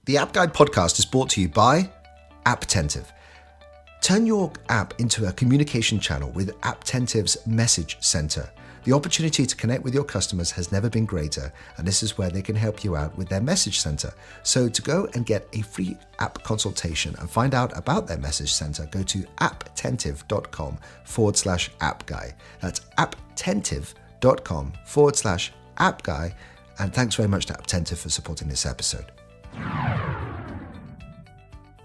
The App Guide podcast is brought to you by Apptentive. Turn your app into a communication channel with Apptentive's Message Center. The opportunity to connect with your customers has never been greater, and this is where they can help you out with their Message Center. So to go and get a free app consultation and find out about their Message Center, go to apptentive.com/appguy. That's apptentive.com/appguy. And thanks very much to Apptentive for supporting this episode.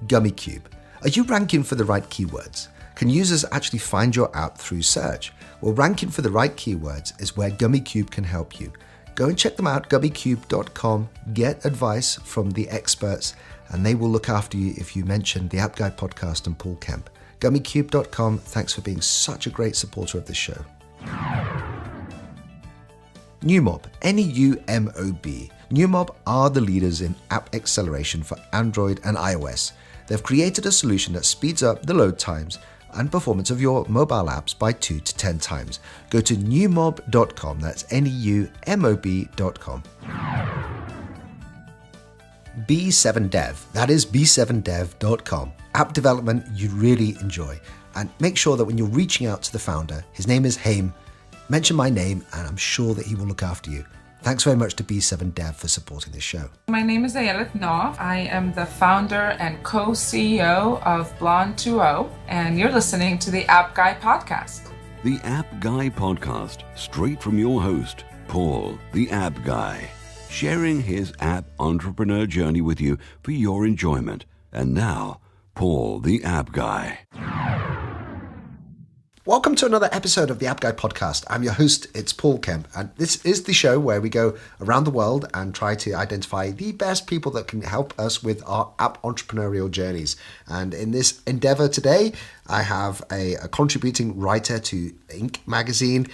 Gummy Cube. Are you ranking for the right keywords? Can users actually find your app through search? Well, ranking for the right keywords is where Gummy Cube can help you. Go and check them out, gummycube.com. Get advice from the experts, and they will look after you if you mention the App Guide podcast and Paul Kemp. Gummycube.com. Thanks for being such a great supporter of this show. Newmob, N-E-U-M-O-B. Newmob are the leaders in app acceleration for Android and iOS. They've created a solution that speeds up the load times and performance of your mobile apps by 2 to 10 times. Go to newmob.com. That's N-E-U-M-O-B.com. B7dev. That is b7dev.com. App development you really enjoy. And make sure that when you're reaching out to the founder, his name is Haim, mention my name and I'm sure that he will look after you. Thanks very much to B7Dev for supporting this show. My name is Ayelet Nov. I am the founder and co-CEO of Blonde2O, and you're listening to the App Guy podcast. The App Guy podcast, straight from your host, Paul, the App Guy, sharing his app entrepreneur journey with you for your enjoyment. And now, Paul, the App Guy. Welcome to another episode of the App Guide podcast. I'm your host, it's Paul Kemp, and this is the show where we go around the world and try to identify the best people that can help us with our app entrepreneurial journeys. And in this endeavor today, I have a contributing writer to Inc. magazine.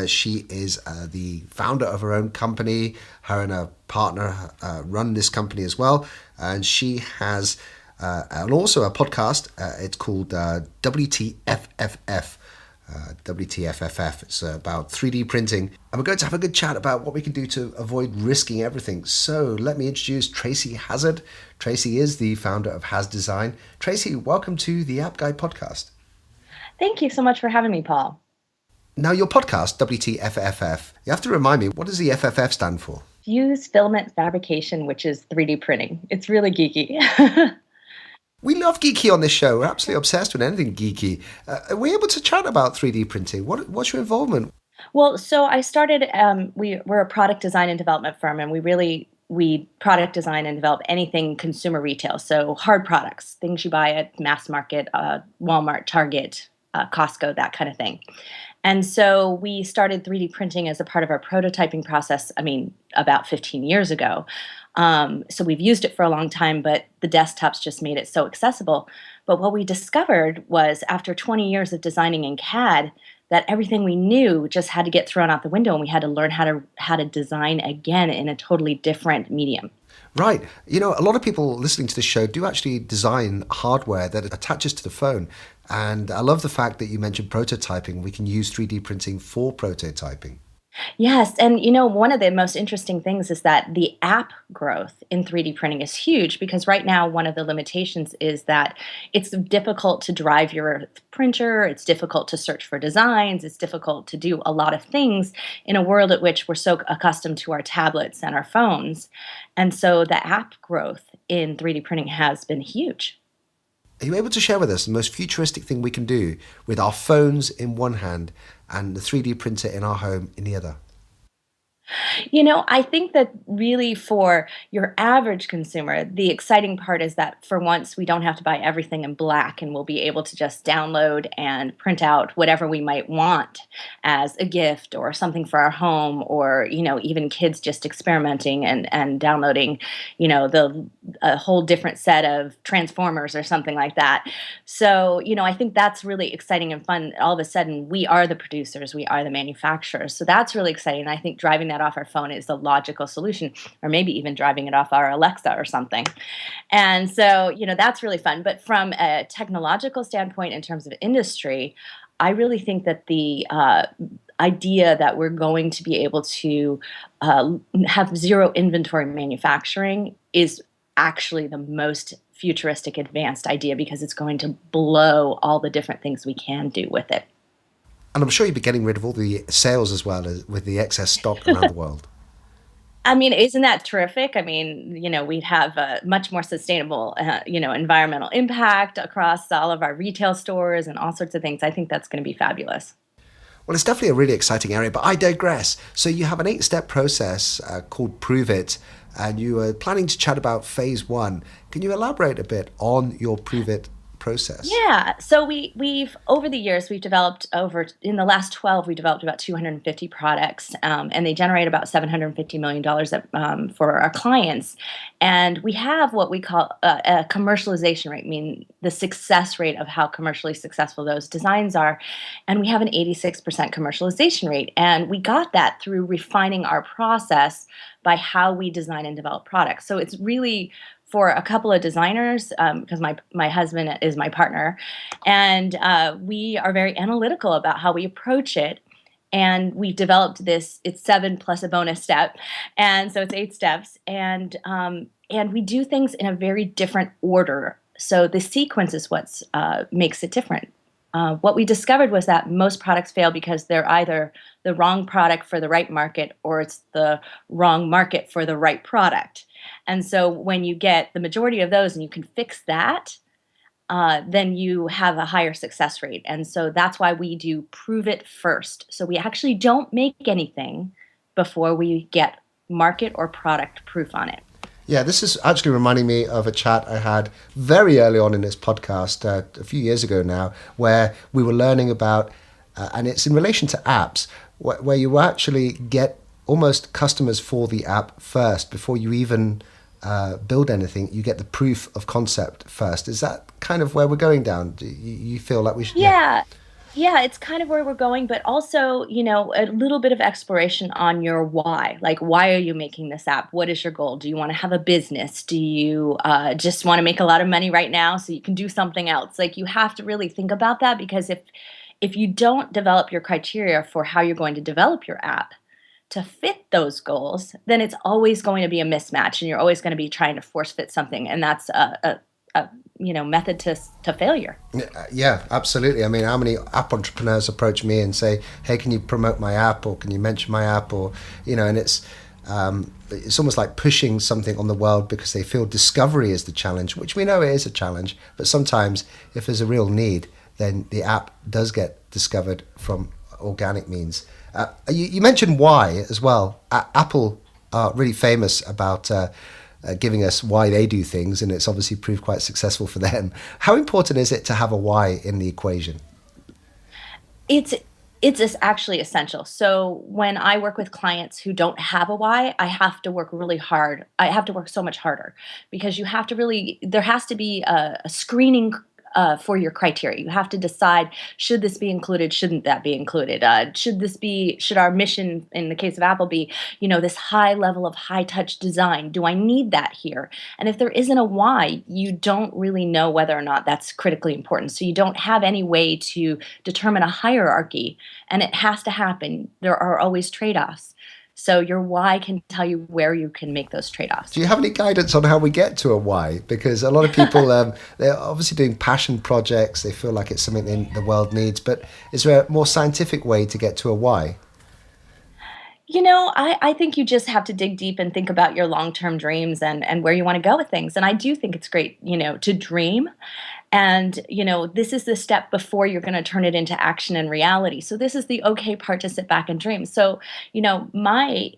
She is the founder of her own company. Her and her partner run this company as well. And she has and also a podcast. It's called WTFFF. WTFFF. It's about 3D printing, and we're going to have a good chat about what we can do to avoid risking everything. So let me introduce Tracy Hazzard. Tracy is the founder of Hazz Design. Tracy, welcome to the App Guide podcast. Thank you so much for having me, Paul. Now, your podcast, WTFFF, you have to remind me, what does the FFF stand for? Fused Filament Fabrication, which is 3D printing. It's really geeky. We love geeky on this show. We're absolutely obsessed with anything geeky. Are we able to chat about 3D printing? What's your involvement? Well, so I started, we're a product design and development firm, and we product design and develop anything consumer retail. So hard products, things you buy at mass market, Walmart, Target, Costco, that kind of thing. And so we started 3D printing as a part of our prototyping process, about 15 years ago. So we've used it for a long time, but the desktops just made it so accessible. But what we discovered was after 20 years of designing in CAD, that everything we knew just had to get thrown out the window, and we had to learn how to design again in a totally different medium. Right. You know, a lot of people listening to this show do actually design hardware that attaches to the phone. And I love the fact that you mentioned prototyping. We can use 3D printing for prototyping. Yes, and one of the most interesting things is that the app growth in 3D printing is huge, because right now one of the limitations is that it's difficult to drive your printer, it's difficult to search for designs, it's difficult to do a lot of things in a world at which we're so accustomed to our tablets and our phones. And so the app growth in 3D printing has been huge. Are you able to share with us the most futuristic thing we can do with our phones in one hand and the 3D printer in our home in the other? I think that really for your average consumer, the exciting part is that for once we don't have to buy everything in black, and we'll be able to just download and print out whatever we might want as a gift or something for our home, or, even kids just experimenting and downloading, a whole different set of Transformers or something like that. So, I think that's really exciting and fun. All of a sudden, we are the producers, we are the manufacturers. So that's really exciting. And I think driving that off our phone is the logical solution, or maybe even driving it off our Alexa or something. And so, that's really fun. But from a technological standpoint, in terms of industry, I really think that the idea that we're going to be able to have zero inventory manufacturing is actually the most futuristic advanced idea because it's going to blow all the different things we can do with it. And I'm sure you'd be getting rid of all the sales as well as with the excess stock around the world. I mean, isn't that terrific? I mean, we'd have a much more sustainable, environmental impact across all of our retail stores and all sorts of things. I think that's going to be fabulous. Well, it's definitely a really exciting area, but I digress. So you have an 8-step process called Prove It, and you are planning to chat about phase 1. Can you elaborate a bit on your Prove It process? Yeah. So we've over the years in the last 12 we developed about 250 products, and they generate about $750 million for our clients. And we have what we call a commercialization rate, meaning the success rate of how commercially successful those designs are. And we have an 86% commercialization rate. And we got that through refining our process by how we design and develop products. So it's really for a couple of designers, because my husband is my partner, and we are very analytical about how we approach it. And we developed this. It's 7 plus a bonus step, and so it's 8 steps. And we do things in a very different order. So the sequence is what makes it different. What we discovered was that most products fail because they're either the wrong product for the right market or it's the wrong market for the right product. And so when you get the majority of those and you can fix that, then you have a higher success rate. And so that's why we do Prove It first. So we actually don't make anything before we get market or product proof on it. Yeah, this is actually reminding me of a chat I had very early on in this podcast a few years ago now, where we were learning about, and it's in relation to apps, where you actually get almost customers for the app first before you even build anything. You get the proof of concept first. Is that kind of where we're going down? Do you feel like we should? Yeah, it's kind of where we're going, but also, a little bit of exploration on your why. Like, why are you making this app? What is your goal? Do you want to have a business? Do you just want to make a lot of money right now so you can do something else? Like, you have to really think about that, because if you don't develop your criteria for how you're going to develop your app to fit those goals, then it's always going to be a mismatch, and you're always going to be trying to force fit something, and that's a method to failure. Yeah, absolutely. I mean, how many app entrepreneurs approach me and say, "Hey, can you promote my app, or can you mention my app?" Or and it's almost like pushing something on the world because they feel discovery is the challenge, which we know it is a challenge. But sometimes, if there's a real need, then the app does get discovered from organic means. You mentioned why as well. Apple are really famous about giving us why they do things, and it's obviously proved quite successful for them. How important is it to have a why in the equation? It's actually essential. So when I work with clients who don't have a why, I have to work really hard. I have to work so much harder, because there has to be a screening for your criteria. You have to decide, should this be included? Shouldn't that be included? Should our mission in the case of Apple be, this high level of high touch design? Do I need that here? And if there isn't a why, you don't really know whether or not that's critically important. So you don't have any way to determine a hierarchy, and it has to happen. There are always trade-offs. So your why can tell you where you can make those trade-offs. Do you have any guidance on how we get to a why? Because a lot of people, they're obviously doing passion projects. They feel like it's something the world needs. But is there a more scientific way to get to a why? I think you just have to dig deep and think about your long-term dreams and where you want to go with things. And I do think it's great, to dream. And, this is the step before you're going to turn it into action and reality. So this is the okay part, to sit back and dream. So, my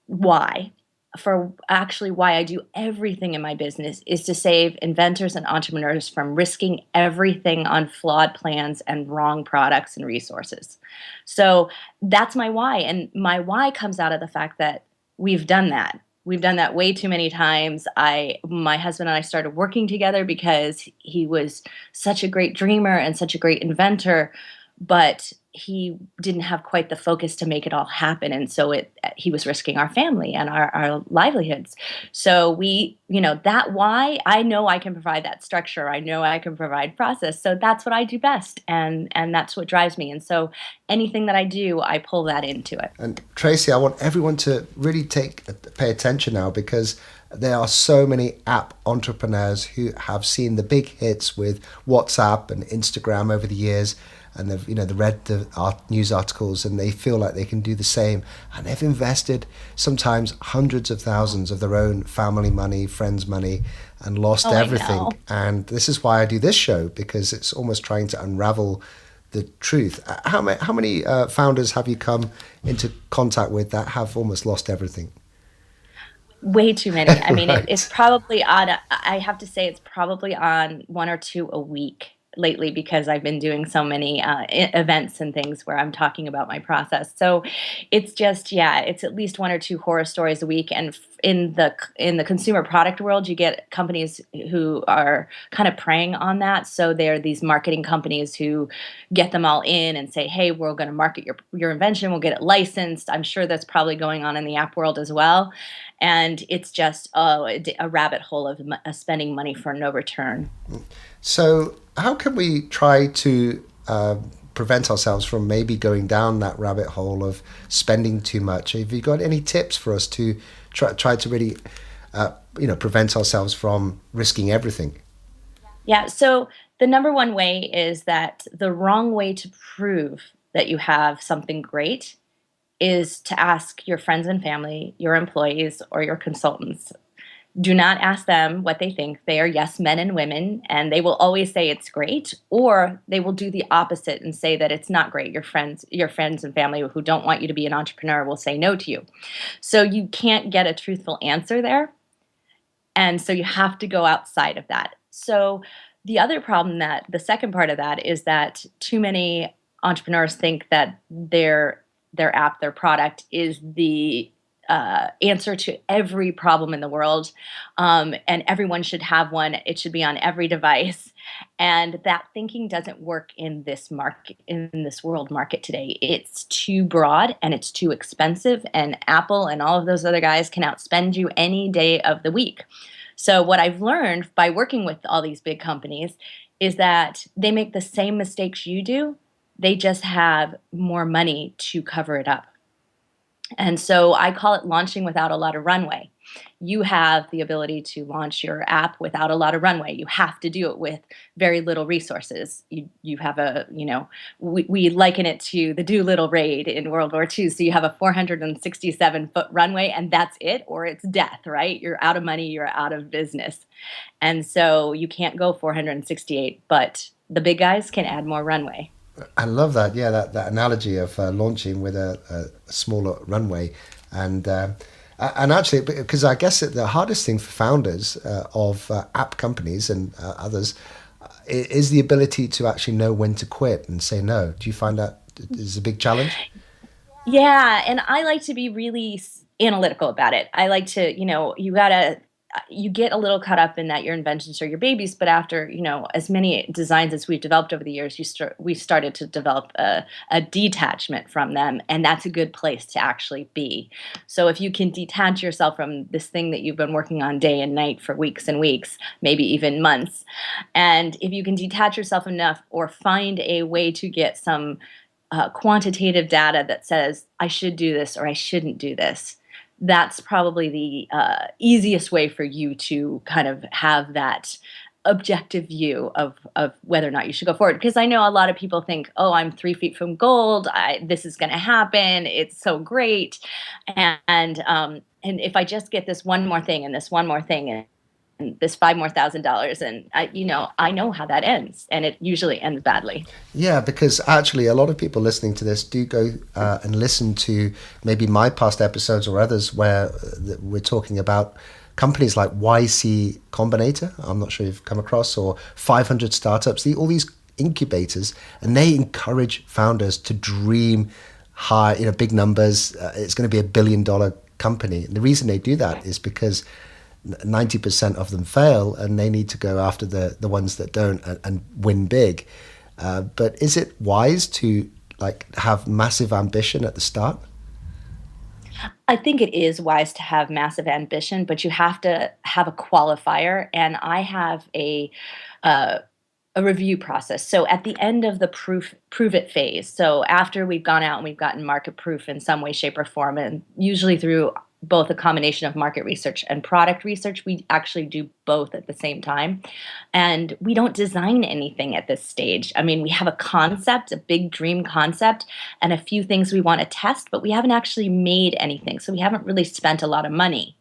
why, for actually why I do everything in my business, is to save inventors and entrepreneurs from risking everything on flawed plans and wrong products and resources. So that's my why. And my why comes out of the fact that we've done that. We've done that way too many times. My husband and I started working together because he was such a great dreamer and such a great inventor, but he didn't have quite the focus to make it all happen. And so he was risking our family and our livelihoods. So that why I know I can provide that structure. I know I can provide process. So that's what I do best. And that's what drives me. And so anything that I do, I pull that into it. And Tracy, I want everyone to really pay attention now, because there are so many app entrepreneurs who have seen the big hits with WhatsApp and Instagram over the years, and they've read the news articles, and they feel like they can do the same, and they've invested sometimes hundreds of thousands of their own family money, friends' money, and lost everything. And this is why I do this show, because it's almost trying to unravel the truth. How many founders have you come into contact with that have almost lost everything? Way too many. I mean, Right. it's probably I have to say it's probably on one or two a week lately, because I've been doing so many events and things where I'm talking about my process. So it's just, it's at least one or two horror stories a week. And in the consumer product world, you get companies who are kind of preying on that. So they're these marketing companies who get them all in and say, hey, we're going to market your invention. We'll get it licensed. I'm sure that's probably going on in the app world as well. And it's just a rabbit hole of spending money for no return. So how can we try to prevent ourselves from maybe going down that rabbit hole of spending too much? Have you got any tips for us to try to really prevent ourselves from risking everything? Yeah, so the number one way is that the wrong way to prove that you have something great is to ask your friends and family, your employees, or your consultants. Do not ask them what they think. They are yes men and women, and they will always say it's great, or they will do the opposite and say that it's not great. Your friends and family who don't want you to be an entrepreneur will say no to you. So you can't get a truthful answer there. And so you have to go outside of that. So the other problem, the second part of that, is that too many entrepreneurs think that their app, their product, is the answer to every problem in the world, and everyone should have one. It should be on every device, and that thinking doesn't work in this world market today. It's too broad and it's too expensive, and Apple and all of those other guys can outspend you any day of the week. So what I've learned by working with all these big companies is that they make the same mistakes you do. They just have more money to cover it up. And so I call it launching without a lot of runway. You have the ability to launch your app without a lot of runway. You have to do it with very little resources. You have we liken it to the Doolittle raid in World War II. So you have a 467-foot runway, and that's it, or it's death, right? You're out of money, you're out of business. And so you can't go 468, but the big guys can add more runway. I love that. Yeah, that analogy of launching with a smaller runway, and actually, because I guess the hardest thing for founders of app companies and others is the ability to actually know when to quit and say no. Do you find that is a big challenge? Yeah, and I like to be really analytical about it. I like to, you get a little caught up in that your inventions are your babies, but after, as many designs as we've developed over the years, we've started to develop a detachment from them, and that's a good place to actually be. So if you can detach yourself from this thing that you've been working on day and night for weeks and weeks, maybe even months, and if you can detach yourself enough or find a way to get some quantitative data that says, I should do this or I shouldn't do this, that's probably the easiest way for you to kind of have that objective view of whether or not you should go forward. Because I know a lot of people think, oh, I'm 3 feet from gold. This is going to happen. It's so great. And if I just get this one more thing and this one more thing and this $5,000 more, and I know how that ends, and it usually ends badly. Yeah, because actually a lot of people listening to this do go and listen to maybe my past episodes or others where we're talking about companies like YC Combinator, I'm not sure you've come across, or 500 Startups, all these incubators, and they encourage founders to dream high, big numbers. It's going to be $1 billion company. And the reason they do that is because 90% of them fail, and they need to go after the ones that don't and win big. But is it wise to like have massive ambition at the start? I think it is wise to have massive ambition, but you have to have a qualifier. And I have uh, a review process. So at the end of the prove it phase, so after we've gone out and we've gotten market proof in some way, shape, or form, and usually through both a combination of market research and product research, we actually do both at the same time. And we don't design anything at this stage. I mean, we have a concept, a big dream concept, and a few things we want to test, but we haven't actually made anything. So we haven't really spent a lot of money.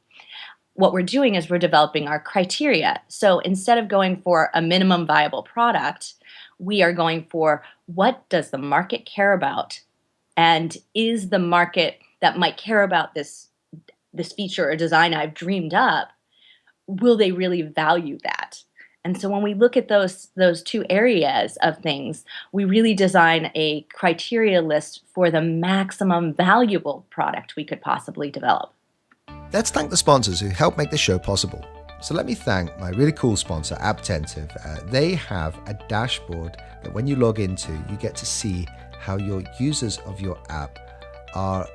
What we're doing is we're developing our criteria. So instead of going for a minimum viable product, we are going for what does the market care about? And is the market that might care about this feature or design I've dreamed up, will they really value that? And so when we look at those two areas of things, we really design a criteria list for the maximum valuable product we could possibly develop. Let's thank the sponsors who help make the show possible. So let me thank my really cool sponsor, Apptentive. They have a dashboard that when you log into, you get to see how your users of your app are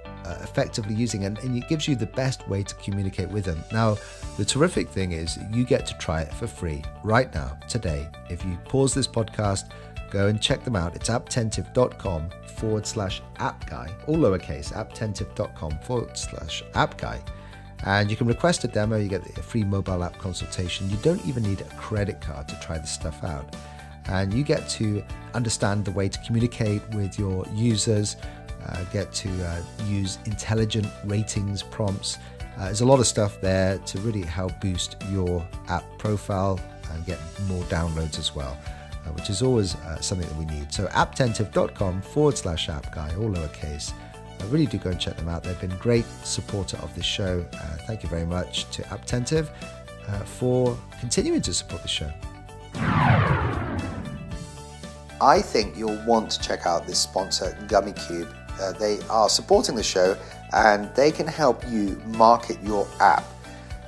effectively using, and it gives you the best way to communicate with them. Now, the terrific thing is you get to try it for free right now, today. If you pause this podcast, go and check them out. It's apptentive.com/appguy, all lowercase, apptentive.com/appguy. And you can request a demo, you get a free mobile app consultation. You don't even need a credit card to try this stuff out. And you get to understand the way to communicate with your users, get to use intelligent ratings prompts. There's a lot of stuff there to really help boost your app profile and get more downloads as well, which is always something that we need. So apptentive.com/appguy, all lowercase. Really do go and check them out. They've been a great supporter of this show. Thank you very much to Apptentive for continuing to support the show. I think you'll want to check out this sponsor, GummyCube. They are supporting the show and they can help you market your app.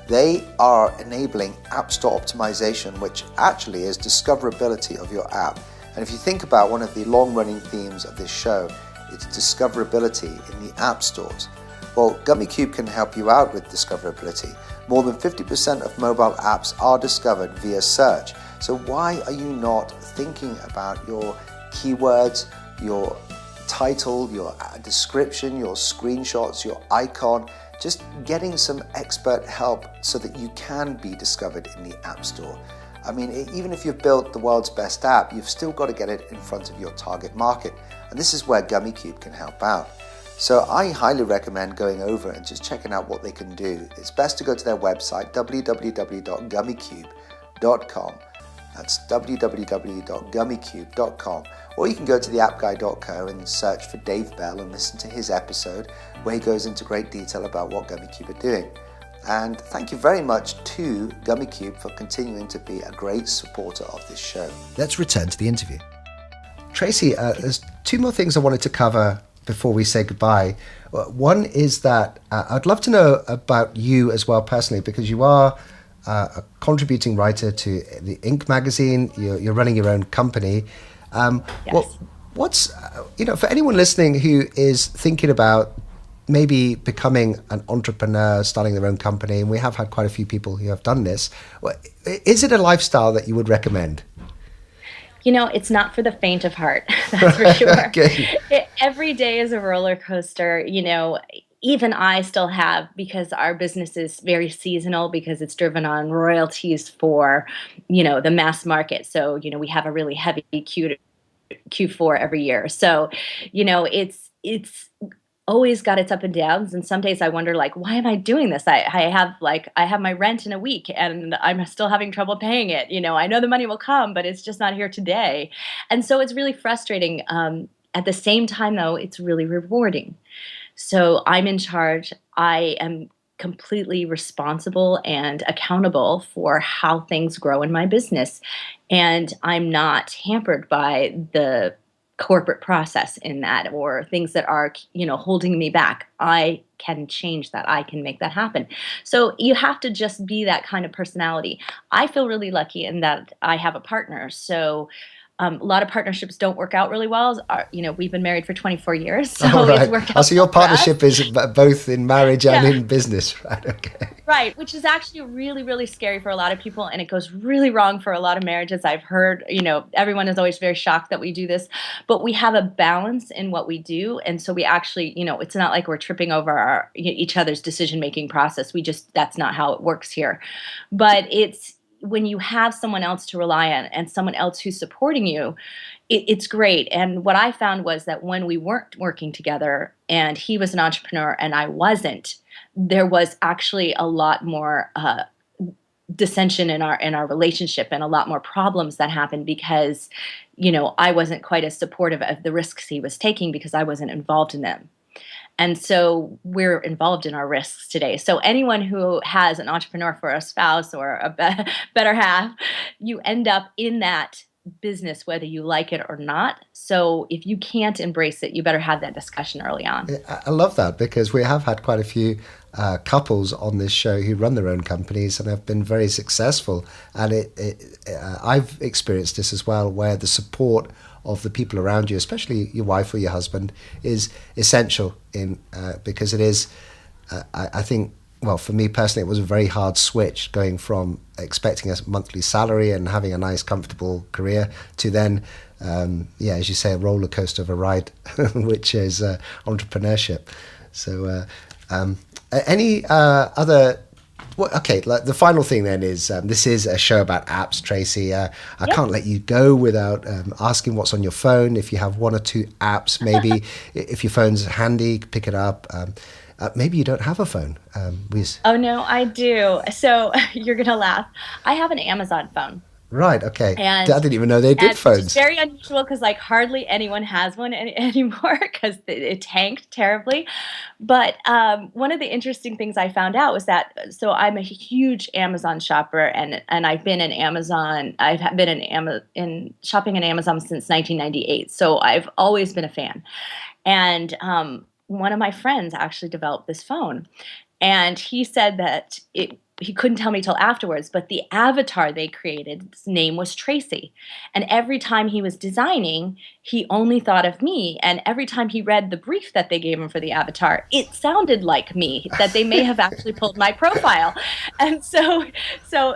They are enabling App Store optimization, which actually is discoverability of your app. And if you think about one of the long-running themes of this show, it's discoverability in the app stores. Well, GummyCube can help you out with discoverability. More than 50% of mobile apps are discovered via search. So why are you not thinking about your keywords, your title, your description, your screenshots, your icon, just getting some expert help so that you can be discovered in the App Store? I mean, even if you've built the world's best app, you've still got to get it in front of your target market. And this is where GummyCube can help out. So I highly recommend going over and just checking out what they can do. It's best to go to their website, www.gummycube.com. That's www.gummycube.com. Or you can go to theappguy.co and search for Dave Bell and listen to his episode where he goes into great detail about what GummyCube are doing. And thank you very much to GummyCube for continuing to be a great supporter of this show. Let's return to the interview. Tracy, there's two more things I wanted to cover before we say goodbye. One is that I'd love to know about you as well personally, because you are a contributing writer to the Inc. magazine. You're running your own company. Yes. What's for anyone listening who is thinking about maybe becoming an entrepreneur, starting their own company, and we have had quite a few people who have done this, is it a lifestyle that you would recommend? It's not for the faint of heart, that's for sure. Okay. Every day is a roller coaster. Even I still have, because our business is very seasonal, because it's driven on royalties for, the mass market. So, we have a really heavy Q4 every year. So, it's always got its up and downs. And some days I wonder, why am I doing this? I have my rent in a week and I'm still having trouble paying it. I know the money will come, but it's just not here today. And so it's really frustrating. At the same time, though, it's really rewarding. So I'm in charge. I am completely responsible and accountable for how things grow in my business. And I'm not hampered by the corporate process in that, or things that are, holding me back. I can change that. I can make that happen. So you have to just be that kind of personality. I feel really lucky in that I have a partner. So A lot of partnerships don't work out really well. We've been married for 24 years, so right. it's worked out. So your partnership is both in marriage and in business, right? Okay. Right, which is actually really, really scary for a lot of people, and it goes really wrong for a lot of marriages. I've heard, everyone is always very shocked that we do this, but we have a balance in what we do, and so we actually, it's not like we're tripping over each other's decision-making process. That's not how it works here. But it's when you have someone else to rely on and someone else who's supporting you, it's great. And what I found was that when we weren't working together and he was an entrepreneur and I wasn't, there was actually a lot more dissension in our relationship and a lot more problems that happened because, I wasn't quite as supportive of the risks he was taking because I wasn't involved in them. And so we're involved in our risks today. So anyone who has an entrepreneur for a spouse or a better half, you end up in that business whether you like it or not. So if you can't embrace it, you better have that discussion early on. I love that because we have had quite a few couples on this show who run their own companies and have been very successful. And I've experienced this as well, where the support of the people around you, especially your wife or your husband, is essential because it is, I think, well, for me personally, it was a very hard switch going from expecting a monthly salary and having a nice, comfortable career to then, as you say, a roller coaster of a ride, which is entrepreneurship. So any other... Well, okay, the final thing then is this is a show about apps, Tracy. I can't let you go without asking what's on your phone. If you have one or two apps, maybe if your phone's handy, pick it up. Maybe you don't have a phone. Oh, no, I do. So you're going to laugh. I have an Amazon phone. Right, okay. And I didn't even know they did phones. It's very unusual because hardly anyone has one anymore because it tanked terribly. But one of the interesting things I found out was that, so I'm a huge Amazon shopper and I've been in Amazon. I've been in shopping in Amazon since 1998. So I've always been a fan. And one of my friends actually developed this phone. And he said that he couldn't tell me till afterwards, but the avatar they created's name was Tracy. And every time he was designing, he only thought of me. And every time he read the brief that they gave him for the avatar, it sounded like me, that they may have actually pulled my profile. And so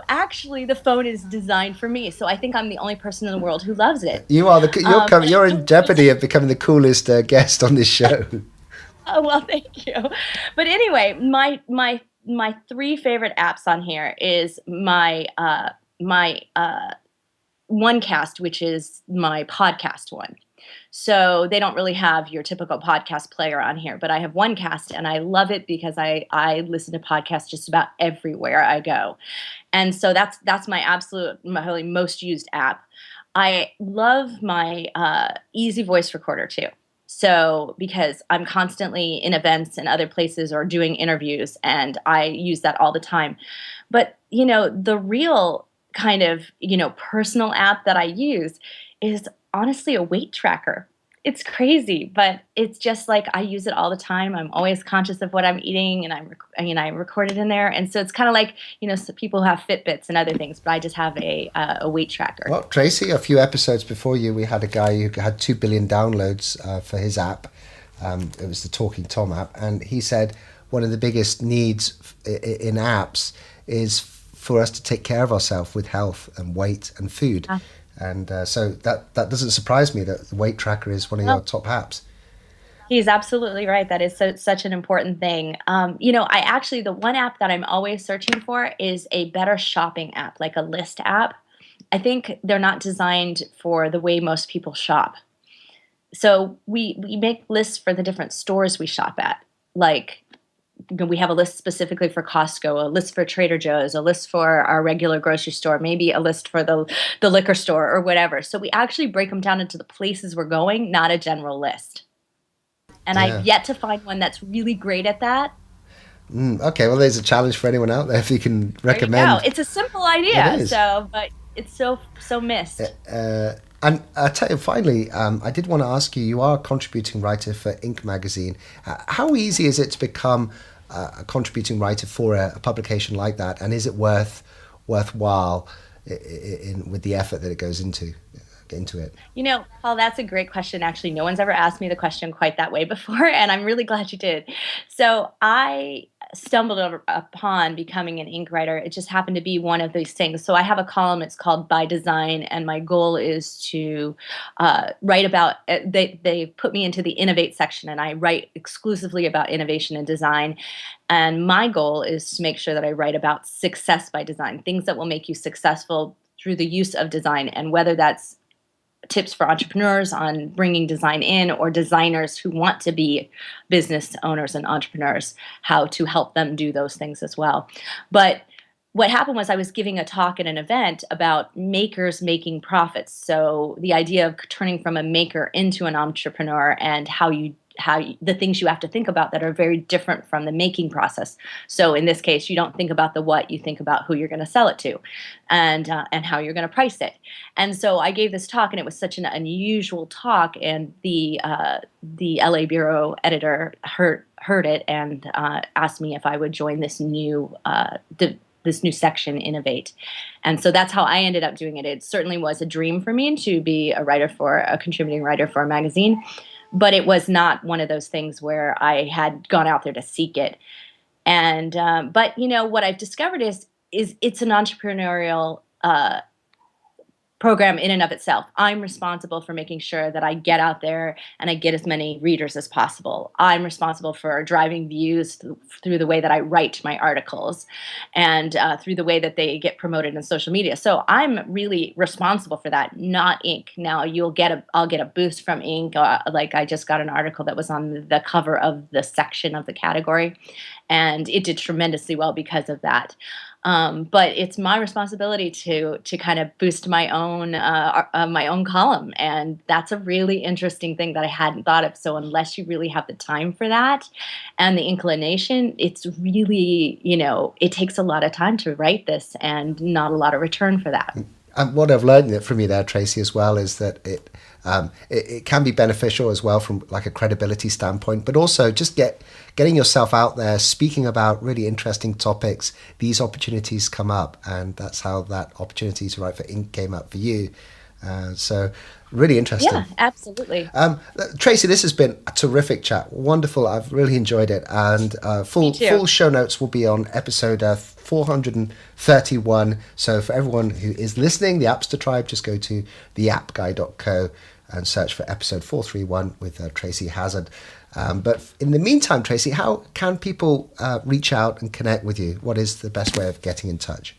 actually the phone is designed for me. So I think I'm the only person in the world who loves it. You are you're in jeopardy of becoming the coolest guest on this show. Oh, well, thank you. But anyway, my three favorite apps on here is my OneCast, which is my podcast one. So they don't really have your typical podcast player on here, but I have OneCast and I love it because I listen to podcasts just about everywhere I go. And so that's my my most used app. I love my Easy Voice Recorder too. So because I'm constantly in events and other places or doing interviews and I use that all the time. But, the real kind of, personal app that I use is honestly a weight tracker. It's crazy, but it's just like I use it all the time. I'm always conscious of what I'm eating and I record it in there. And so it's kind of like, so people have Fitbits and other things, but I just have a weight tracker. Well, Tracy, a few episodes before you, we had a guy who had 2 billion downloads for his app. It was the Talking Tom app. And he said one of the biggest needs in apps is for us to take care of ourselves with health and weight and food. And so that doesn't surprise me that the weight tracker is one of your top apps. He's absolutely right. That is such an important thing. The one app that I'm always searching for is a better shopping app, like a list app. I think they're not designed for the way most people shop. So we make lists for the different stores we shop at. Like, we have a list specifically for Costco, a list for Trader Joe's, a list for our regular grocery store, maybe a list for the liquor store or whatever. So we actually break them down into the places we're going, not a general list. And I've yet to find one that's really great at that. Okay, well, there's a challenge for anyone out there if you can recommend. There you go. It's a simple idea, but it's so missed. And I tell you, finally, I did want to ask you, you are a contributing writer for Inc. magazine. How easy is it to become a contributing writer for a publication like that? And is it worthwhile with the effort that it goes into? get into it? Paul, that's a great question. Actually, no one's ever asked me the question quite that way before, and I'm really glad you did. So I stumbled upon becoming an ink writer. It just happened to be one of these things. So I have a column, it's called By Design, and my goal is to write about, they put me into the Innovate section, and I write exclusively about innovation and design. And my goal is to make sure that I write about success by design, things that will make you successful through the use of design, and whether that's tips for entrepreneurs on bringing design in, or designers who want to be business owners and entrepreneurs, how to help them do those things as well. But what happened was I was giving a talk at an event about makers making profits. So the idea of turning from a maker into an entrepreneur, and the things you have to think about that are very different from the making process. So in this case, you don't think about the what, you think about who you're going to sell it to, and how you're going to price it. And so I gave this talk, and it was such an unusual talk, and the LA bureau editor heard it and asked me if I would join this new section, Innovate. And so that's how I ended up doing it. It certainly was a dream for me to be a contributing writer for a magazine. But it was not one of those things where I had gone out there to seek it. And but what I've discovered is it's an entrepreneurial program in and of itself. I'm responsible for making sure that I get out there and I get as many readers as possible. I'm responsible for driving views through the way that I write my articles, and through the way that they get promoted in social media. So I'm really responsible for that, not ink. Now I'll get a boost from ink. Like I just got an article that was on the cover of the section of the category, and it did tremendously well because of that. But it's my responsibility to kind of boost my own column, and that's a really interesting thing that I hadn't thought of. So unless you really have the time for that and the inclination, it's really it takes a lot of time to write this, and not a lot of return for that. And what I've learned from you there, Tracy, as well, is that it can be beneficial as well from like a credibility standpoint, but also just getting yourself out there, speaking about really interesting topics. These opportunities come up, and that's how that opportunity to write for ink came up for you. So really interesting. Yeah, absolutely. Tracy, this has been a terrific chat. Wonderful. I've really enjoyed it. And full show notes will be on episode 431. So for everyone who is listening, the Appster Tribe, just go to theappguy.co and search for episode 431 with Tracy Hazzard. But in the meantime, Tracy, how can people reach out and connect with you? What is the best way of getting in touch?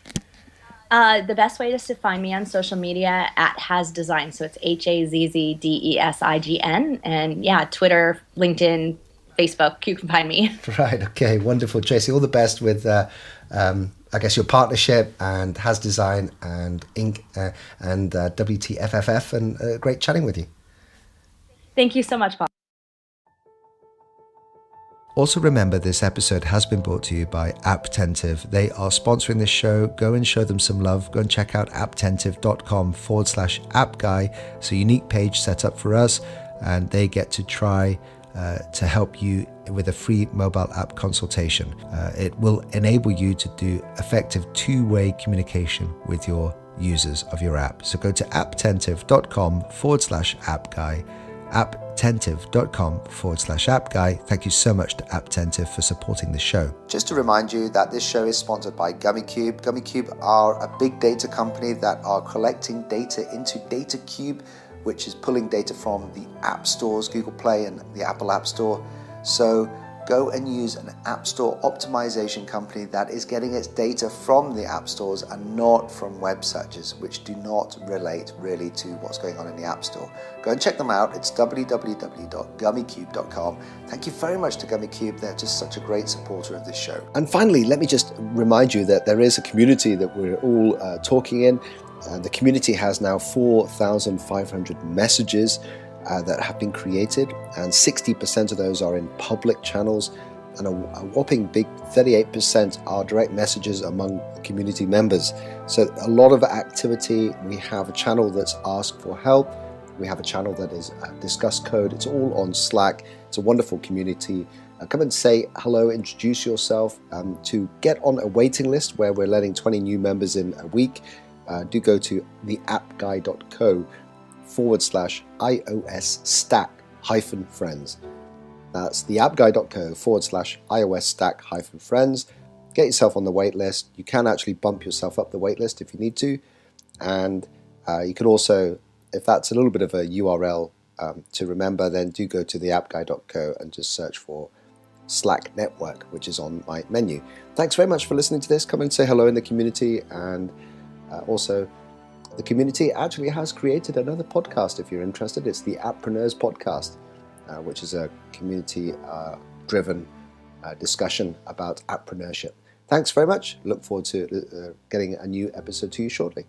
The best way is to find me on social media at Hazz Design. So it's HAZZDESIGN. And yeah, Twitter, LinkedIn, Facebook, you can find me. Right. Okay. Wonderful. Tracy, all the best with, I guess, your partnership and Hazz Design and Ink and WTFFF. And great chatting with you. Thank you so much, Paul. Also remember, this episode has been brought to you by Apptentive. They are sponsoring this show. Go and show them some love. Go and check out apptentive.com/appguy. It's a unique page set up for us, and they get to try to help you with a free mobile app consultation. It will enable you to do effective two-way communication with your users of your app. So go to apptentive.com/appguy. apptentive.com/appguy. Thank you so much to Apptentive for supporting the show. Just to remind you that this show is sponsored by GummyCube. GummyCube are a big data company that are collecting data into DataCube, which is pulling data from the app stores, Google Play and the Apple App Store. So go and use an App Store optimization company that is getting its data from the app stores and not from web searches, which do not relate really to what's going on in the App Store. Go and check them out. It's www.gummycube.com. Thank you very much to GummyCube. They're just such a great supporter of this show. And finally, let me just remind you that there is a community that we're all talking in. The community has now 4,500 messages that have been created, and 60% of those are in public channels, and a whopping big 38% are direct messages among community members. So a lot of activity. We have a channel that's Ask for Help. We have a channel that is Discuss Code. It's all on Slack. It's a wonderful community. Come and say hello, introduce yourself. To get on a waiting list where we're letting 20 new members in a week, do go to theappguy.co iOS stack-friends. That's theappguy.co /iOS stack-friends. Get yourself on the wait list. You can actually bump yourself up the wait list if you need to. And you can also, if that's a little bit of a URL to remember, then do go to theappguy.co and just search for Slack Network, which is on my menu. Thanks very much for listening to this. Come and say hello in the community. And also, the community actually has created another podcast if you're interested. It's the Appreneurs Podcast, which is a community-driven discussion about appreneurship. Thanks very much. Look forward to getting a new episode to you shortly.